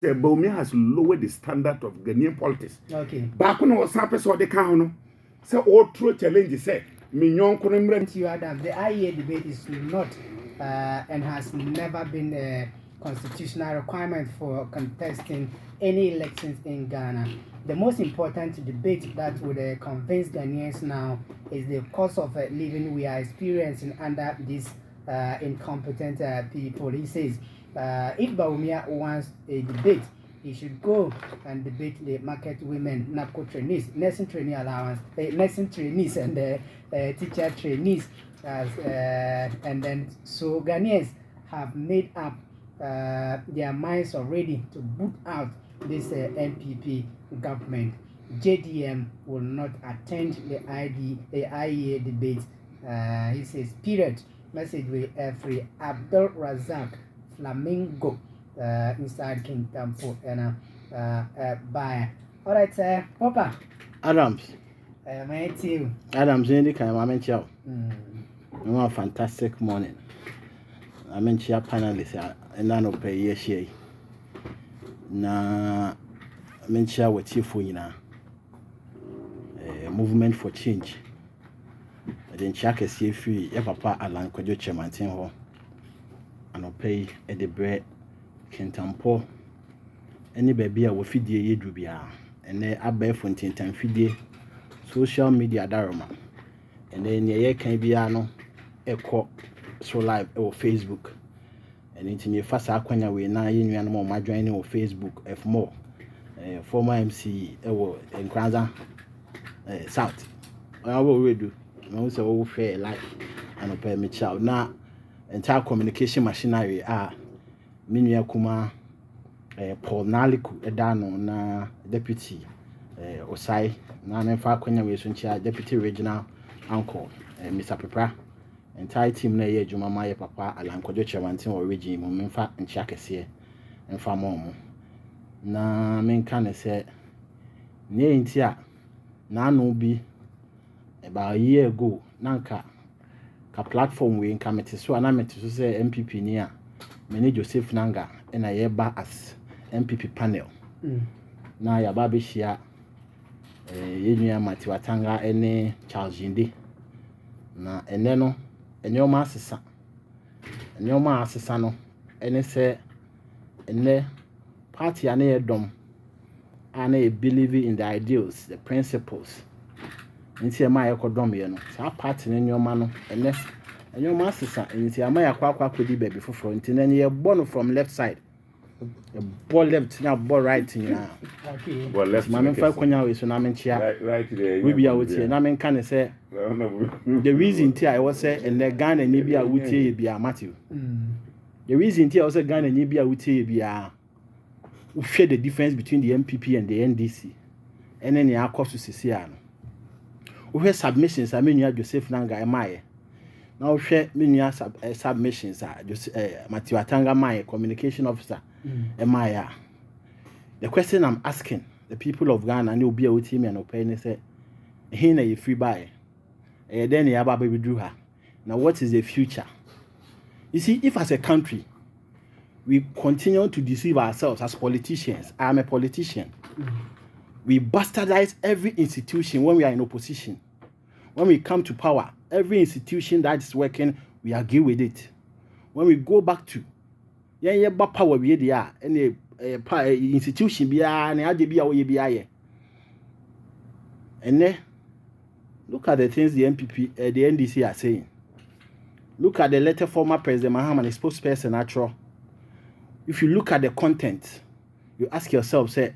Baumia has lowered the standard of Ghanaian politics. Okay. Back when I was happy, so they can't. So all true challenges say, Mignon couldn't. You Adam, the IEA debate is not and has never been a constitutional requirement for contesting any elections in Ghana. The most important debate that would convince Ghanaians now is the cost of living we are experiencing under these incompetent people. He says, if Baumia wants a debate, he should go and debate the market women, NAPCO trainees, nursing trainee allowance, nursing trainees, and teacher trainees. And then, so Ghanaians have made up their minds already to boot out this NPP government. JDM will not attend the IEA debate. He says, period. Message with every Abdul Razak Flamingo inside King Tampo and buyer. All right, Papa. Adams. Matthew. Adams, in the kind of chow. A fantastic morning. I mentioned panelists and none of pay year. Na mention what you for movement for change. Then check a see free your papa Alan Kojo Chairman ho and pay at the bread Kentampo any baby a will feed ye drubia and then abe fontin tan feed social media daroma and then ye can be ano echo so live or Facebook and into me fast akwanya we na ye nua no ma join on Facebook f more former MC ewo enkranza south I will do no say we fair life and pay me chow na entire communication machinery me nua kuma Paul Naliku edano na deputy Osai na memfa akwanya we so nchia deputy regional uncle Mr. Pepra entire team na ye adwuma ma ye papa Alankwadwo Chairman or region mo memfa nchia kese emfa mo na menka ne se ne ntia na no bi about a year ago nanka ka platform we nka mete so ana mete so say MPP ni a mene Joseph Nanga na ye ba as MPP panel na ya ba be hia yenua Mati Watanga ene Charles Jinde na ene no enyoma asesa no ene se ene party ane edom ane believe in the ideals, the principles. Nti e ma yekodom ye no. Sa party ne enyoma no ene enyoma asesa nti ama yakwa kodi baby foforo nti na ye BONO from left side. Ball left na ball right na. Okay. Well, let's ma memfa kwanya we so na menchia. Right there. We be a wutie na menka ne say the reason ti I was say and the Ghana ni bi a wutie ye bia Matthew. The reason ti I was say Ghana ni bi a wutie ye bia we share the difference between the MPP and the NDC. And then ya cost to CCR. We have submissions I mean you Joseph Nanga emaye. Now we share many submissions Mati Watanga my communication officer emaye. The question I'm asking the people of Ghana and you'll be with him and opinion say here you free buy. Then you have baby drew her. Now what is the future? You see, if as a country we continue to deceive ourselves as politicians, I am a politician. We bastardize every institution when we are in opposition. When we come to power, every institution that is working, we agree with it. When we go back to power we there any institution and then look at the things the MPP the NDC are saying. Look at the letter former President Mahama and his spokesperson natural. If you look at the content, you ask yourself, say,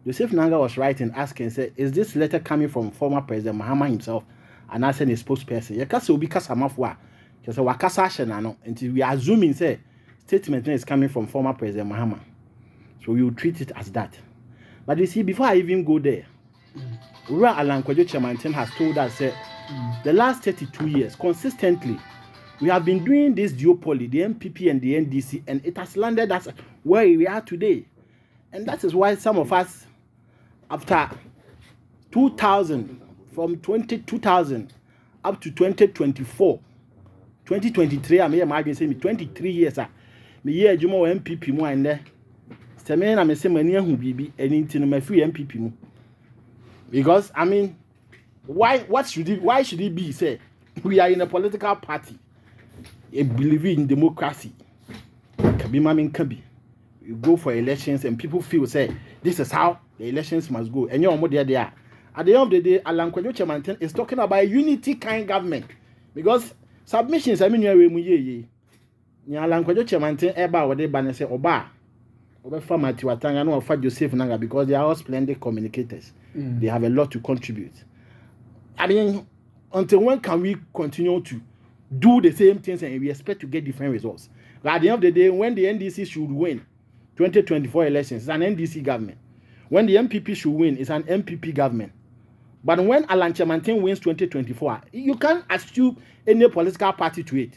Joseph Nanga was writing, asking, say, is this letter coming from former President Mahama himself and asking his spokesperson? You can't say, because I'm off work. Because until we are assuming, say, statement is coming from former President Mahama. So we will treat it as that. But you see, before I even go there, Alan Kwadwo Chairman has told us, say, the last 32 years, consistently, we have been doing this duopoly, the MPP and the NDC, and it has landed us where we are today. And that is why some of us, after 2000, from 2000 up to 2024, 2023, I may imagine saying 23 years, me year Jumo MPP more and there. Se me na me se mani ahu bibi eni nti no ma free MPP mu. Because I mean, why should it be say we are in a political party, a believe in democracy. Kabi mami kabi. You go for elections and people feel say this is how the elections must go. And you're more there. At the end of the day, Alan Kwadwo Kyerematen is talking about a unity kind government. Because submissions, I mean, you're Alan Kwadwo Kyerematen eba wode ba ne say oba obefa Matthew Atanga no ofa Joseph Nanga because they are all splendid communicators. They have a lot to contribute. I mean, until when can we continue to do the same things and we expect to get different results? But at the end of the day, when the NDC should win 2024 elections, it's an NDC government. When the MPP should win, it's an MPP government. But when Alan Kyerematen wins 2024, you can't assume any political party to it.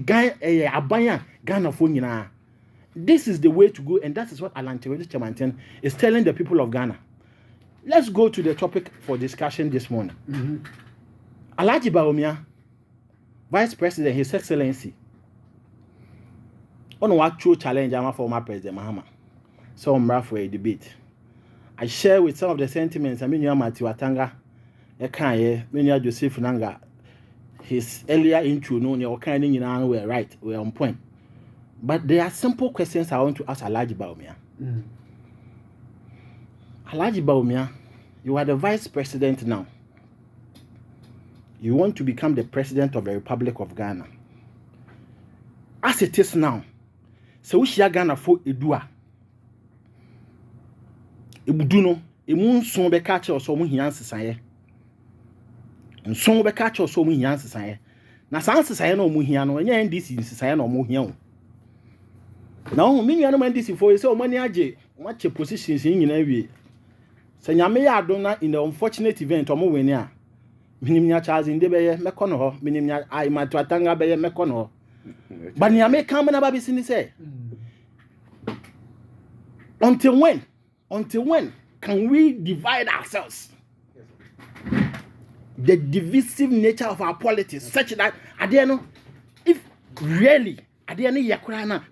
Ghana for this is the way to go, and that is what Alan Kyerematen is telling the people of Ghana. Let's go to the topic for discussion this morning. Alhaji Bawumia, Vice President, His Excellency, on what true challenge I'm former President Mahama. So I'm rough for a debate. I share with some of the sentiments. I mean, you Matthew Atanga, Menya Joseph Nanga, his earlier intro, no, kind of were right, we're on point. But there are simple questions I want to ask Alhaji Bawumia. Alhaji Bawumia, you are the Vice President now. You want to become the President of the Republic of Ghana. As it is now, so we share Ghana for Edua. Ebuduno, emun son be catch or so mu hian sesaye. And son be catch or so mu hian sesaye. Na san sesaye no mu hian no, enya NDC sesaye no mu hian. Now, me no NDC for say o mani age, what your positions in nyina Se nyame ya adona in the unfortunate event omo weni a minim nya Charles inde beye mekọ no ho minim nya ai Matthew Atanga beye mekọ no ho but nyame kam na ba bisini say until when can we divide ourselves? The divisive nature of our politics such that if really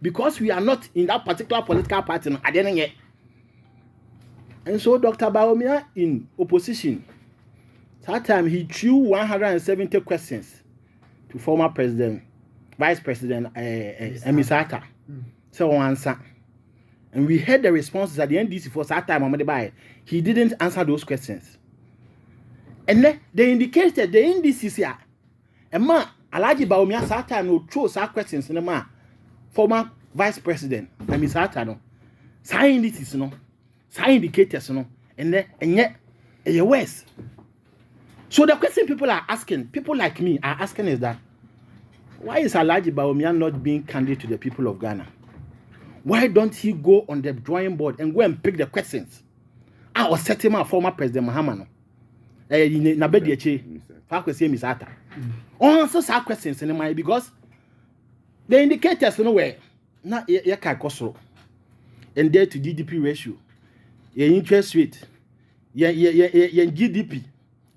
because we are not in that particular political party yet. And so Dr. Bawumia in opposition, that time he threw 170 questions to former President, Vice President Emisata. So answer. And we heard the responses at the NDC for that time. He didn't answer those questions. And then they indicated the NDC here. And Alhaji Bawumia that time no throw some questions in the man. Former Vice President Emisata no. Sign this no. Sign indicators no. And yet worse. So the question people are asking, people like me are asking is that why is Alhaji Bawumia not being candid to the people of Ghana? Why don't he go on the drawing board and go and pick the questions? I was setting my former President Mahama no. Nabedi eche. Fakwesi Misata. Answer some questions in my because the indicators nowhere. Na kai kosoro. And debt to GDP ratio. Your interest rate. Your GDP.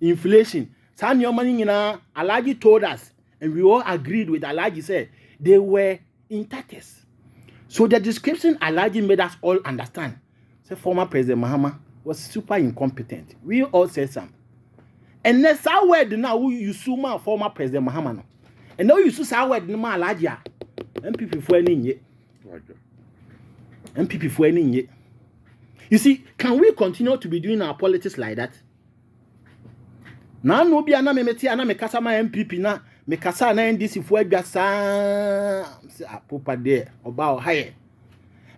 Inflation. Some your money Alhaji told us, and we all agreed with Alhaji said they were in tatters. So the description Alhaji made us all understand. So former President Mahama was super incompetent. We all said something. And that's our word now you sue former President Mahama no. And now you sue our word no Alhaji. MPP for any yet. MPP for any yet. You see, can we continue to be doing our politics like that? Now no be ana me meti ana me kasa ma MPP na me kasa na NDC for adwasa say apopa there oba high.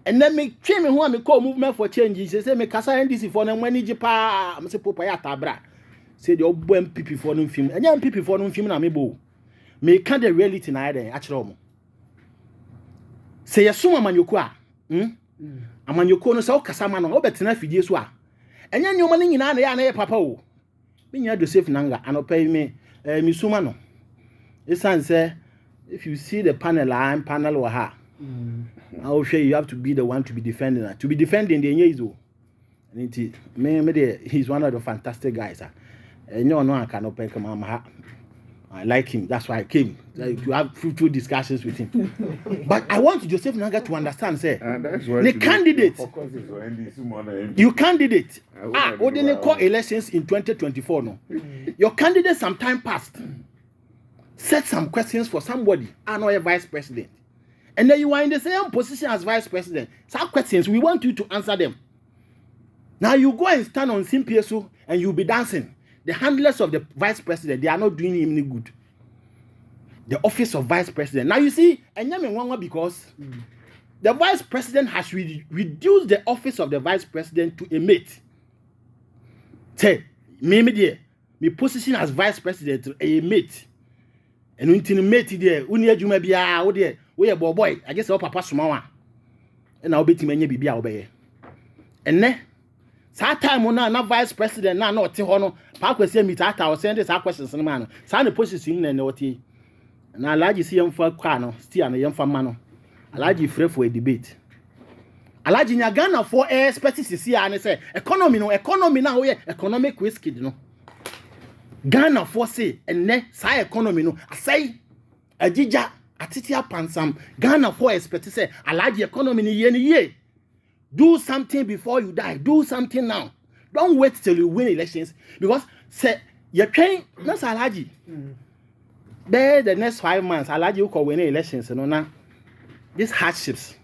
And then me twe me ho me call movement for change say me kasa NDC for na mwani ji pa me say popa ya tabra. Say the obo MPP for no film. Enya MPP for no film na me bo. Me can the reality na ide a kire omo. Say yesuma manyoko a. Amanyoko no say o kasa ma no obetena fidie so a. Enya nyoma ni nyina na ya na ye papa o. Menya Joseph Nanga anopai me misuma no. Esan say if you see the panel wa ha. I will say you have to be the one to be defending her. To be defending the Nyezo. And he's one of the fantastic guys. And you know I cannot pay him. I like him. That's why I came. Like, to have fruitful discussions with him. But I want Joseph Nanga to understand, say, the candidate, you candidate, what they call elections in 2024, no? Your candidate sometime past set some questions for somebody, I know a vice president. And then you are in the same position as vice president. Some questions, we want you to answer them. Now you go and stand on Simpiasu and you'll be dancing. The handlers of the vice president, they are not doing him any good. The office of vice president. Now you see, and because the vice president has reduced the office of the vice president to a mate. Say, me position as vice president to a mate. And until mate there, you may be out there. We are boy. I guess our papa sumawa. And I'll be to many be obey. And ne. Sa time na vice president na oti ho no pa kwese meet ata o send this questions no man sa na position na oti na alaji si yemfa kwa no still na yemfa ma no alaji free for a debate alaji nya Ghana for expertise si ya ne say economy na wo ye economic risk no Ghana for say enne sa economy no asai agija atiti apansam Ghana for expertise say alaji economy ni ye do something before you die. Do something now. Don't wait till you win elections. Because say you're trying not Alaji. There the next 5 months, Alaji will call winning elections. You know now. These hardships.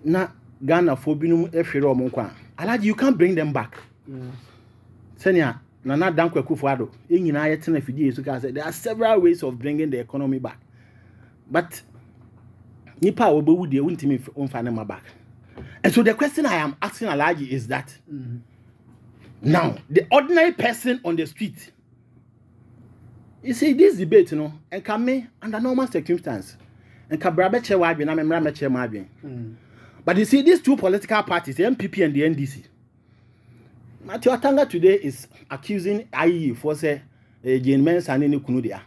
Na Ghana for binum efiro monkwa. Alaji, you can't bring them back. Senya Nana Dankwe Kufuado. Nyina yetena fidie so ka say there are several ways of bringing the economy back. But Nipa obewu de wuntimi onfa back. And so the question I am asking Alaji is that now the ordinary person on the street, you see this debate, you know, and can me under normal circumstances, and can brabeche wadwe na memra meche madwe. But you see these two political parties, the MPP and the NDC. Matthew Atanga today is accusing IE for say Jane Mensa and kunu dia.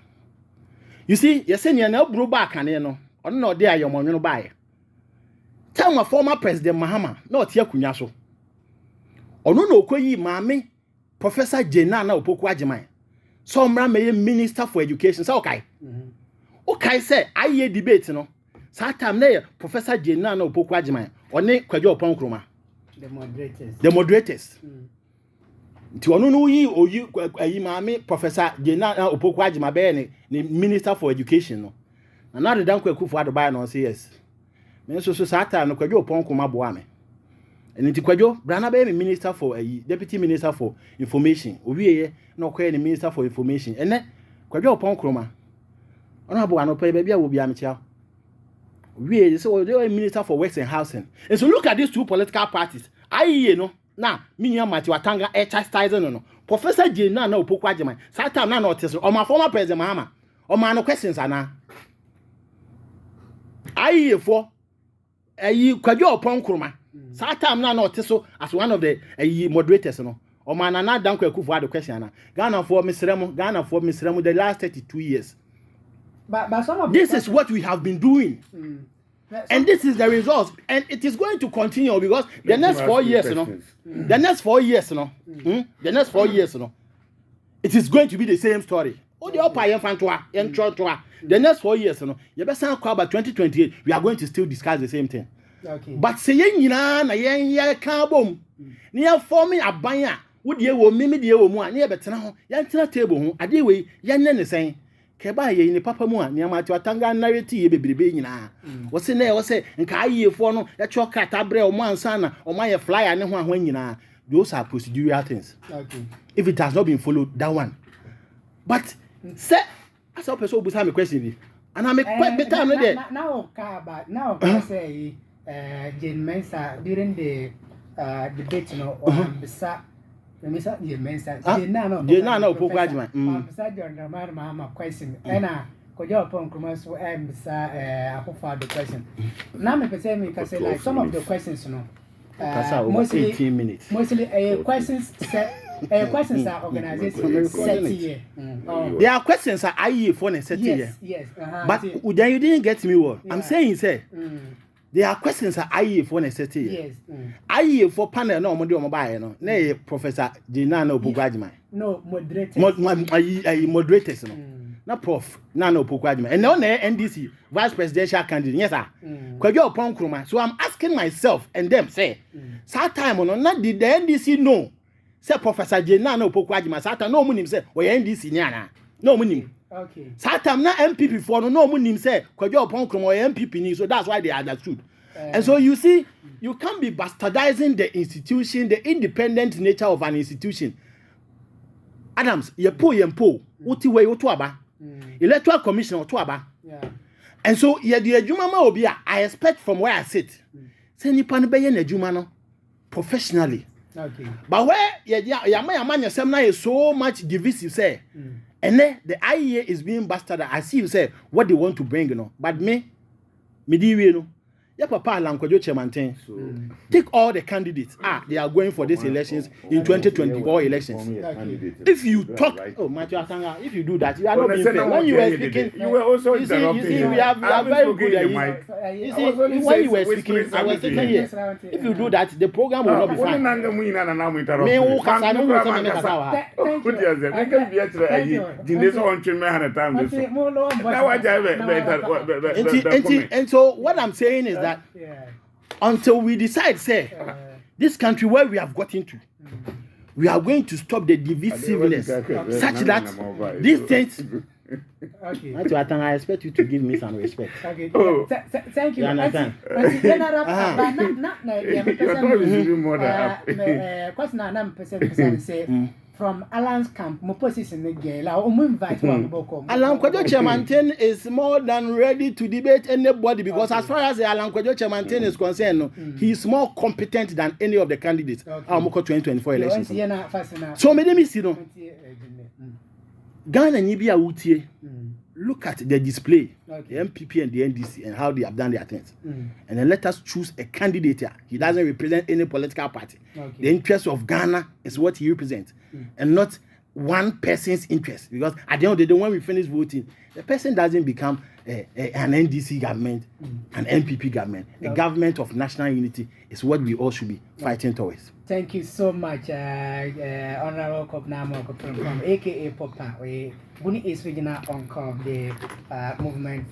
You see, you say you na bro back and you know. On no there your money no buy. Tell my former president Mahama, not here kunya so. Ono no koyi maame Professor Jena na opoku agyeman. So mra me minister for education. So okay. Okay say aye debate no. Sa time na Professor Jena na opoku agyeman. One kwadwo opon kroma. The moderators. Nti ono no yi oyi ayi maame Professor Jena na opoku agyeman be ne minister for education no. Another Dankwe Kufuado buy no say yes. Me so sata no kwadwo pon koma boa me. Enti kwadwo brana be minister for deputy minister for information. Owieye na okoye ni minister for information. Ene kwadwo pon kroma. Ono boa no pay be bia wo bia me chia. Owieye so the minister for works and housing. And so look at these two political parties. Aye no na minya Matthew Atanga chastising no. Professor J na opoku agyeman. Sata na oteso. O ma former president Mahama. O ma no questions ana. Aye for kwadwo opon kroma sa time na oteso as one of the moderators no o man na Dankwe Kufuado question na Ghana for misremu the last 32 years but some of this is what we have been doing and this is the result and it is going to continue because the next 4 years the next 4 years it is going to be the same story. The next 4 years, you better by 2028, we are going to still discuss the same thing. Okay. But saying na yen carbon near forming a banya, would ye wo mimi de wo mu near better yan table, a day way, yan then saying, Keba ye in the papa mua near my Tanga narrative, baby na. What's in there? Was say, and Kai for no, that your cat abre or one son or my fly and one when you know. Those are procedural things. Okay. If it has not been followed, that one. But say, as a person who has a question, and I'm a quite better now. I say, Jane Mensa during the debate, you know, on beside Jane Mensa, Jenna, beside your man, question, and I could you upon commercial and beside the question. Now, me say like some of the questions, you know, mostly 18 minutes. Mostly questions set. Questions are organized set here. There are questions are IE for a set here. Yes. But then you didn't get me what I'm saying, say there are questions that IE for necessity. Yes. IE for panel no mo de mo buy no. Na Professor Jenana Opogwajima. No, moderators. Moderators no. Na Prof Nana Opogwajima. And now na NDC vice presidential candidate. Yes sir. Kwadwo Opon Nkrumah. So I'm asking myself and them say, that time no na did the NDC know say Professor Jenana Opogwajima that time no munim say we NDC nyana. No munim. Okay. Satam na MPP for no munim say Kwadwo Opon Nkrumah MPP ni, so that's why they understood. And so you see, you can't be bastardizing the institution, the independent nature of an institution. Adams, yempo, uti we utuaba, electoral commission utuaba. Yeah. And so the ejumama obia, I expect from where I sit, say nipa ne beye na ejuma no professionally. Okay. But where yama semna is so much divisive say, and then the IEA is being bastardized. I see you say what they want to bring, you know. But me diwe no. Yeah, Papa Alankwajo Chemanten. Take all the candidates. They are going for these elections in 2024 elections. If you talk, oh, Matthew Asanga, if you do that, you are not being fair. When you were speaking, you were also you see, we are very good at it. You see, when you were speaking, I was sitting here. If you do that, the program will not be fine. Me who kasa no who say me kasa wa. And so what I'm saying is that until we decide, say, this country where we have got into, we are going to stop the divisiveness such that these things. Okay. I expect you to give me some respect. Okay. Oh. Thank you. You understand? From Alan's camp, my position again. I will invite one book. Alan Kwadwo Chemanten is more than ready to debate anybody because as far as Alan Kwadwo Chemanten is concerned, he is more competent than any of the candidates. Amoko 2024 elections. So me see no. Ghana Nibia Utie. Look at the display, the MPP and the NDC, and how they have done their things. And then let us choose a candidate here. He doesn't represent any political party. The interest of Ghana is what he represents, and not one person's interest. Because at the end of the day, when we finish voting, the person doesn't become an NDC government, an MPP government. A government of national unity is what we all should be fighting towards. Thank you so much, Honorable Kopnamo Kopnamo, aka Papa. We is regional on the movement.